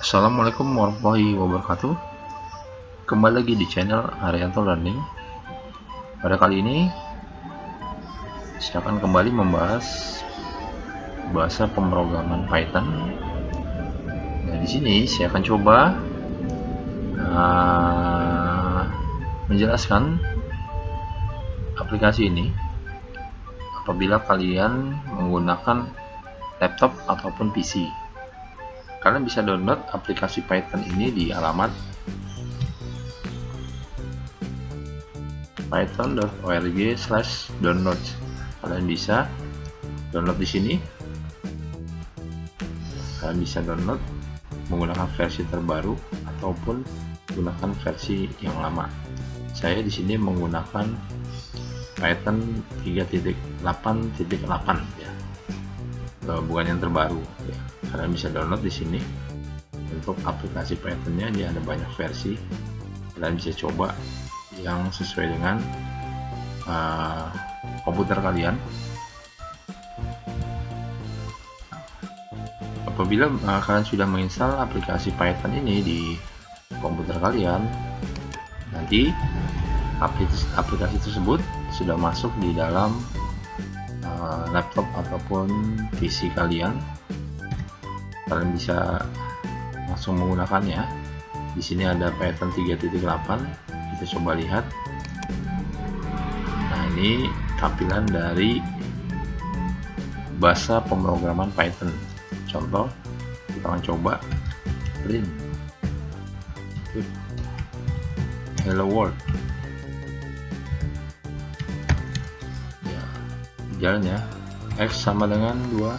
Assalamualaikum warahmatullahi wabarakatuh. Kembali lagi di channel Haryanto Learning. Pada kali ini saya akan kembali membahas bahasa pemrograman Python. Nah, di sini saya akan coba menjelaskan aplikasi ini apabila kalian menggunakan laptop ataupun PC. Kalian bisa download aplikasi Python ini di alamat python.org/download. Kalian bisa download di sini. Kalian bisa download menggunakan versi terbaru ataupun menggunakan versi yang lama. Saya di sini menggunakan Python 3.8.8 ya. Bukan yang terbaru ya. Kalian bisa download di sini. Untuk aplikasi Pythonnya dia ada banyak versi. Kalian bisa coba yang sesuai dengan komputer kalian. Apabila kalian sudah menginstal aplikasi Python ini di komputer kalian, nanti aplikasi tersebut sudah masuk di dalam laptop ataupun PC kalian. Kalian bisa langsung menggunakannya. Di sini ada Python 3.8. Kita coba lihat. Nah, ini tampilan dari bahasa pemrograman Python. Contoh, kita akan coba print hello world. Ya, jalan ya. X sama dengan 2,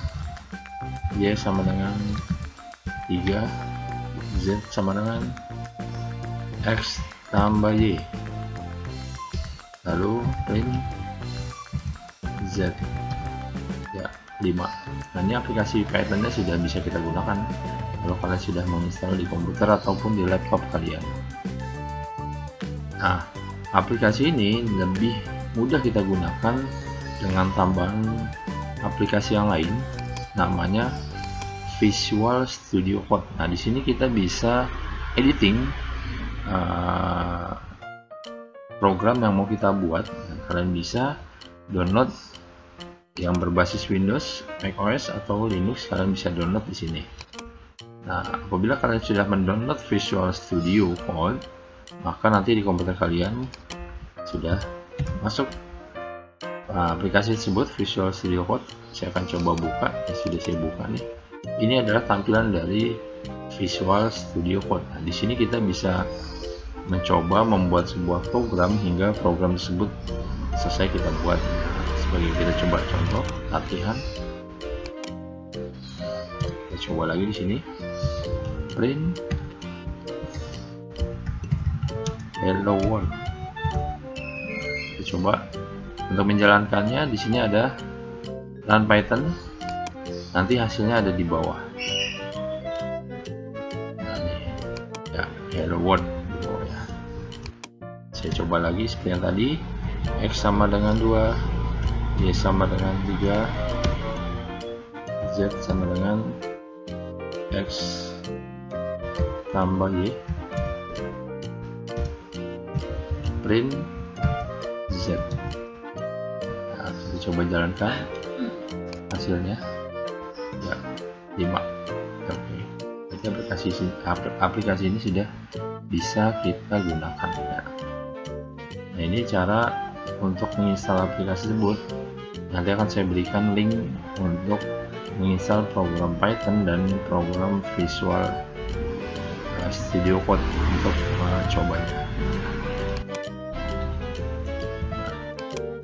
Y sama dengan 3, Z sama dengan X tambah Y, lalu print Z ya 5. Nah, ini aplikasi Pythonnya sudah bisa kita gunakan kalau kalian sudah menginstal di komputer ataupun di laptop kalian. Nah, aplikasi ini lebih mudah kita gunakan dengan tambahan aplikasi yang lain, namanya Visual Studio Code. Nah, di sini kita bisa editing program yang mau kita buat. Nah, kalian bisa download yang berbasis Windows, macOS atau Linux. Kalian bisa download di sini. Nah, apabila kalian sudah mendownload Visual Studio Code, maka nanti di komputer kalian sudah masuk aplikasi tersebut, Visual Studio Code. Saya akan coba buka. Sudah saya buka nih. Ini adalah tampilan dari Visual Studio Code. Nah, di sini kita bisa mencoba membuat sebuah program hingga program tersebut selesai kita buat. Sebagai kita coba contoh latihan. Kita coba lagi di sini. Print hello world. Kita coba untuk menjalankannya. Di sini ada run Python. Nanti hasilnya ada di bawah. Nah, ini ya, hello world di bawah ya. Saya coba lagi seperti yang tadi. X sama dengan 2, Y sama dengan 3, Z sama dengan X tambah Y, print Z. Nah, kita coba jalankan hasilnya ya 5. Oke, jadi aplikasi ini sudah bisa kita gunakan ya. Nah, ini cara untuk menginstal aplikasi tersebut. Nanti akan saya berikan link untuk menginstal program Python dan program Visual Studio Code untuk mencobanya.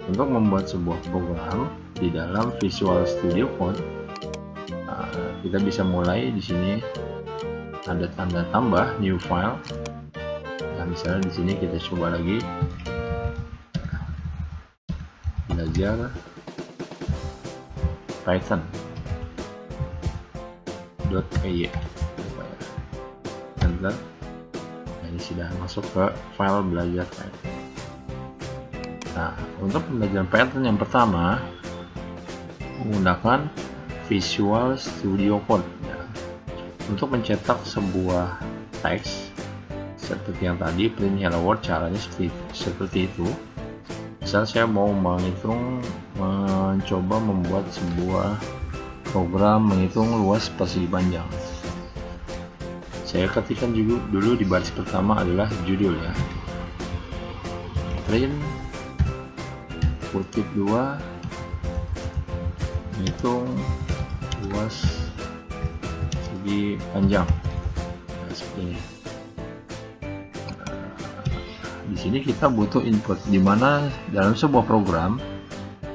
Untuk membuat sebuah program di dalam Visual Studio Code, kita bisa mulai di sini ada tanda tambah new file. Nah, misalnya di sini kita coba lagi belajar Python.py. Enter. Nah, ini sudah masuk ke file belajar Python. Nah, untuk pembelajaran Python yang pertama menggunakan Visual Studio Code ya. Untuk mencetak sebuah teks seperti yang tadi, print hello world, caranya seperti itu. Misal saya mau mencoba membuat sebuah program menghitung luas persegi panjang. Saya ketikkan juga dulu di baris pertama adalah judul ya, print kutip 2 menghitung luas persegi panjang. Seperti ini. Di sini kita butuh input, di mana dalam sebuah program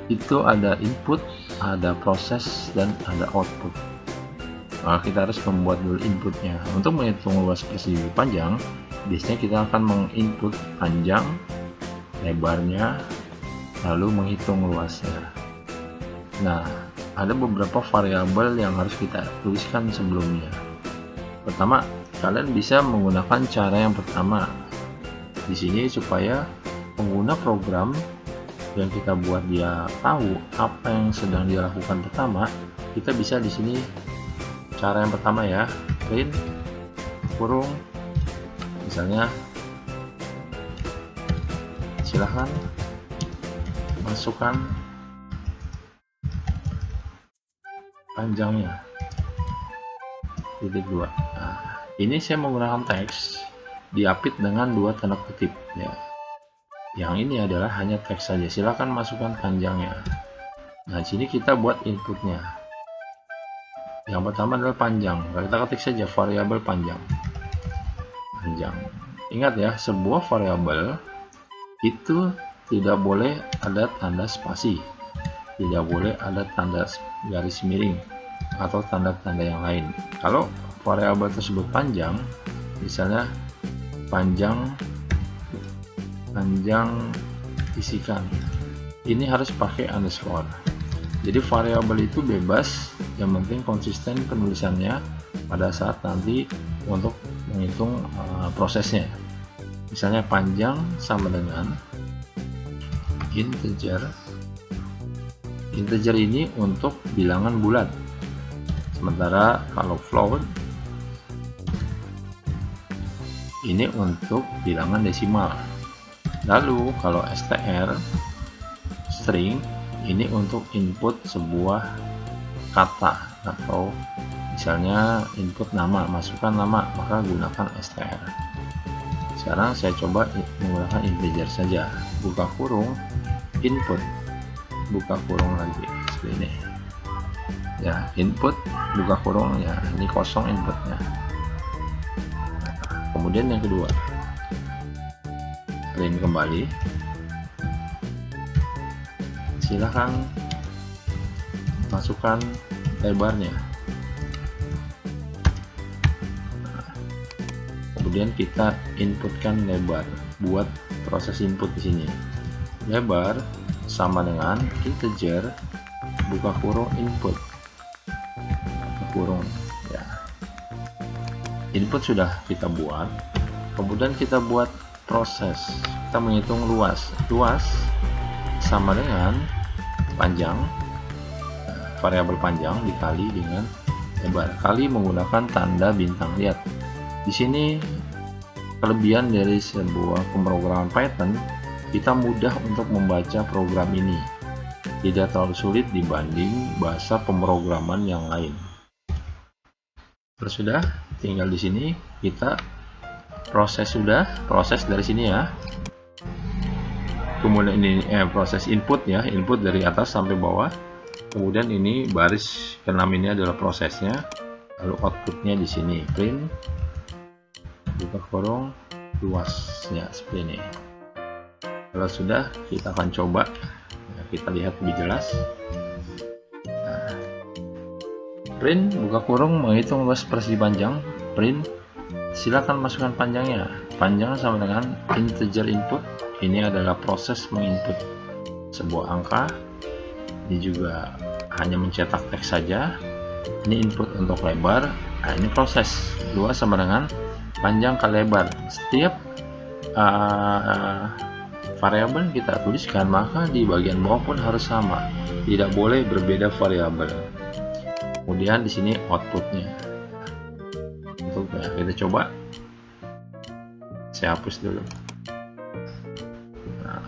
itu ada input, ada proses, dan ada output. Nah, kita harus membuat dulu inputnya. Untuk menghitung luas persegi panjang, biasanya kita akan menginput panjang, lebarnya, lalu menghitung luasnya. Nah, ada beberapa variabel yang harus kita tuliskan sebelumnya. Pertama, kalian bisa menggunakan cara yang pertama di sini supaya pengguna program yang kita buat dia tahu apa yang sedang dia lakukan. Pertama, kita bisa di sini cara yang pertama ya, print kurung, misalnya silahkan masukkan panjangnya titik 2. Nah, ini saya menggunakan teks diapit dengan 2 tanda kutip ya. Yang ini adalah hanya teks saja, silahkan masukkan panjangnya. Nah, sini kita buat inputnya. Yang pertama adalah panjang. Kita ketik saja variabel panjang. Ingat ya, sebuah variabel itu tidak boleh ada tanda spasi, tidak boleh ada tanda garis miring atau tanda-tanda yang lain. Kalau variabel tersebut panjang, misalnya panjang isikan, ini harus pakai underscore. Jadi variabel itu bebas, yang penting konsisten penulisannya pada saat nanti untuk menghitung prosesnya. Misalnya panjang sama dengan integer ini untuk bilangan bulat, sementara kalau float ini untuk bilangan desimal. Lalu kalau str string ini untuk input sebuah kata, atau misalnya input nama, masukkan nama, maka gunakan str. Sekarang saya coba menggunakan integer saja, buka kurung, input, buka kurung lagi seperti ini ya, input, buka kurung ya, ini kosong inputnya. Kemudian yang kedua, print kembali, silahkan masukkan lebarnya. Kemudian kita inputkan lebar, buat proses input di sini. Lebar sama dengan integer, buka kurung, input, buka kurung ya. Input sudah kita buat, kemudian kita buat proses, kita menghitung luas sama dengan panjang, variabel panjang dikali dengan lebar, kali menggunakan tanda bintang. Lihat di sini kelebihan dari sebuah pemrograman Python, kita mudah untuk membaca program ini, tidak terlalu sulit dibanding bahasa pemrograman yang lain. Terus sudah, tinggal di sini kita proses dari sini ya. Kemudian ini proses input ya, input dari atas sampai bawah. Kemudian ini baris ke-6 ini adalah prosesnya. Lalu outputnya di sini, print, buka kurung, luasnya seperti ini. Kalau sudah, kita akan coba, kita lihat lebih jelas. Print, buka kurung, menghitung luas persegi panjang, print, silakan masukkan panjangnya. Panjang sama dengan integer input, ini adalah proses menginput sebuah angka. Ini juga hanya mencetak teks saja. Ini input untuk lebar, nah ini proses. Luas sama dengan panjang kali lebar. Setiap variabel yang kita tuliskan, maka di bagian bawah pun harus sama, tidak boleh berbeda variabel. Kemudian di sini outputnya. Nah, kita coba. Saya hapus dulu. Nah,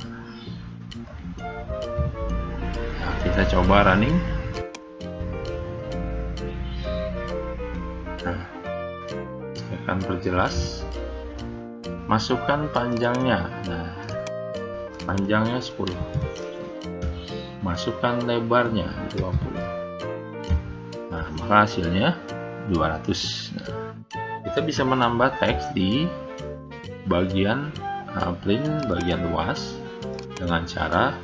kita coba running. Nah, saya akan perjelas. Masukkan panjangnya. Nah, panjangnya 10. Masukkan lebarnya 20. Nah, maka hasilnya 200. Nah, kita bisa menambah teks di bagian print bagian luas dengan cara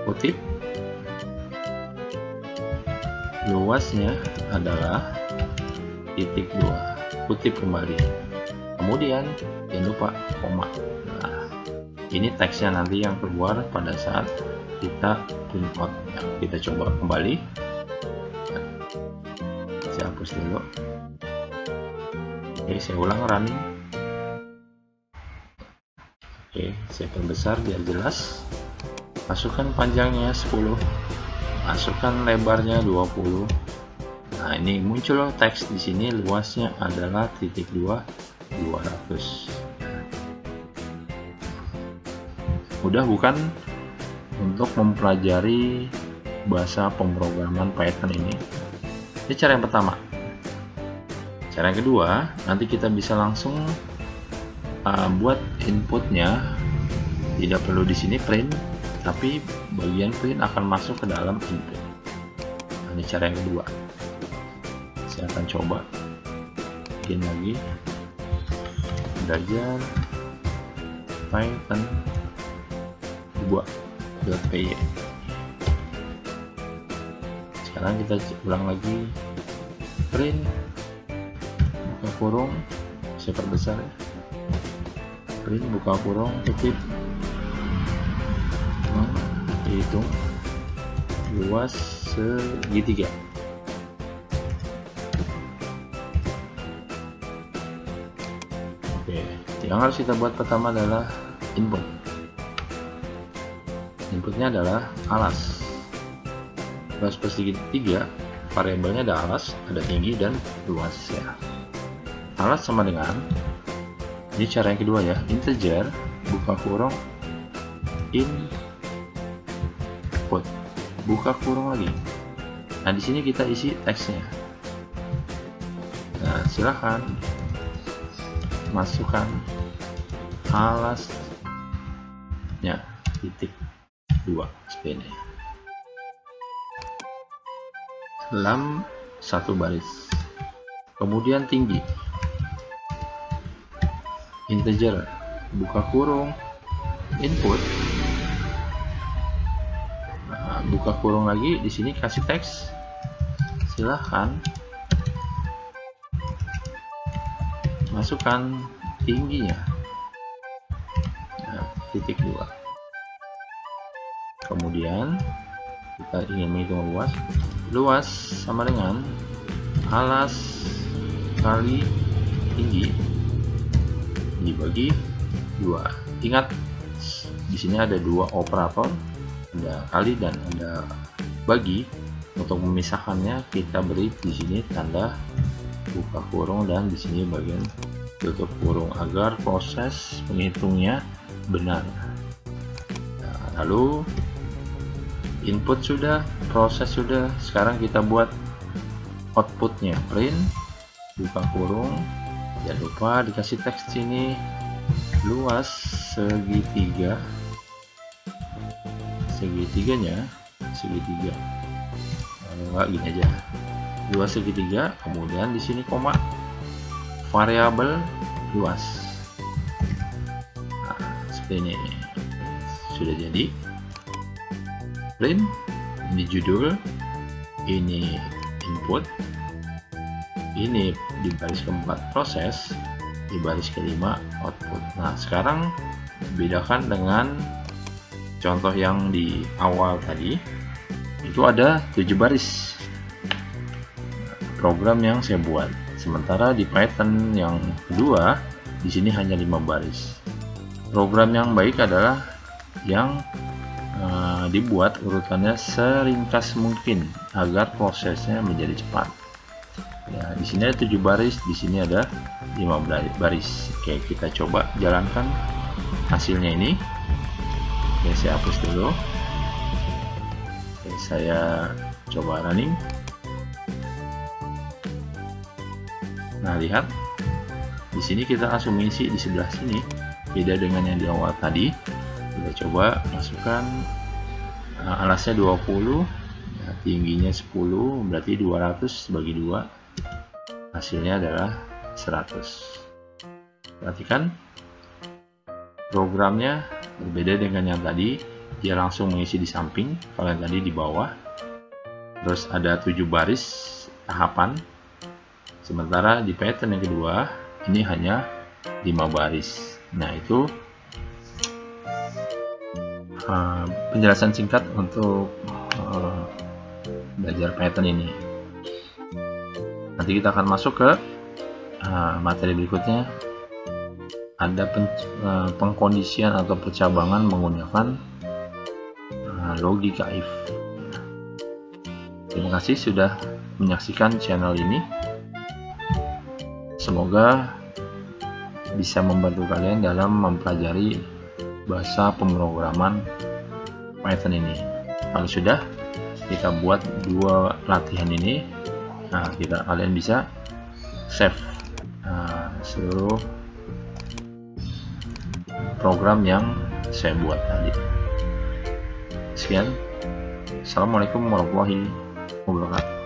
kutip. Luasnya adalah titik 2, kutip kembali, kemudian jangan lupa koma. Nah, ini teksnya nanti yang keluar pada saat kita print out. Nah, kita coba kembali. Saya hapus dulu. Oke, saya ulang running. Oke, saya perbesar biar jelas. Masukkan panjangnya 10, masukkan lebarnya 20. Nah, ini muncul teks di sini, luasnya adalah titik 2, 200. Mudah bukan untuk mempelajari bahasa pemrograman Python ini? Ini cara yang pertama. Cara yang kedua, nanti kita bisa langsung buat inputnya. Tidak perlu di sini print, tapi bagian print akan masuk ke dalam input. Nah, ini cara yang kedua. Saya akan coba bikin lagi. Belajar Python 2.py. Sekarang kita ulang lagi. Print, buka kurung, saya perbesar ya. Print, buka kurung, kutip, hitung luas segitiga. Oke, yang harus kita buat pertama adalah input. Inputnya adalah alas. Luas per segitiga, variabelnya ada alas, ada tinggi, dan luas ya. Alas sama dengan, ini cara yang kedua ya, integer, buka kurung, input, buka kurung lagi. Nah, di sini kita isi teksnya. Nah, silahkan masukkan alasnya titik 2 seperti ini. Dalam satu baris. Kemudian tinggi. Integer, buka kurung, input. Nah, buka kurung lagi, di sini kasih teks. Silahkan masukkan tingginya. Nah, titik 2. Kemudian kita ingin menghitung luas. Luas sama dengan alas kali tinggi dibagi 2. Ingat, di sini ada 2 operator, ada kali dan ada bagi. Untuk memisahkannya kita beri di sini tanda buka kurung dan di sini bagian tutup kurung agar proses penghitungnya benar. Nah, lalu input sudah, proses sudah, sekarang kita buat outputnya. Print, buka kurung, jangan lupa dikasih teks sini, luas segitiga, segitiganya segitiga, enggak gini aja, luas segitiga, kemudian di sini koma, variabel luas. Nah, seperti ini sudah jadi. Print, ini judul, ini input, ini di baris keempat proses, di baris kelima output. Nah, sekarang bedakan dengan contoh yang di awal tadi, itu ada 7 baris program yang saya buat. Sementara di Python yang kedua, di sini hanya 5 baris. Program yang baik adalah yang dibuat urutannya seringkas mungkin agar prosesnya menjadi cepat. Ya, di sini ada 7 baris, di sini ada 5 baris. Oke, kita coba jalankan hasilnya ini. Oke, saya hapus dulu. Oke, saya coba running. Nah, lihat. Di sini kita langsung mengisi di sebelah sini. Beda dengan yang di awal tadi. Kita coba masukkan alasnya 20, ya, tingginya 10, berarti 200 bagi 2. Hasilnya adalah 100. Perhatikan programnya berbeda dengan yang tadi. Dia langsung mengisi di samping, kalau yang tadi di bawah. Terus ada 7 baris tahapan. Sementara di pattern yang kedua ini hanya 5 baris. Nah, itu penjelasan singkat untuk belajar pattern ini. Nanti kita akan masuk ke materi berikutnya. Ada pengkondisian atau percabangan menggunakan logika if. Terima kasih sudah menyaksikan channel ini. Semoga bisa membantu kalian dalam mempelajari bahasa pemrograman Python ini. Kalau sudah, kita buat 2 latihan ini. Nah, kalian bisa save seluruh program yang saya buat tadi. Sekian. Assalamualaikum warahmatullahi wabarakatuh.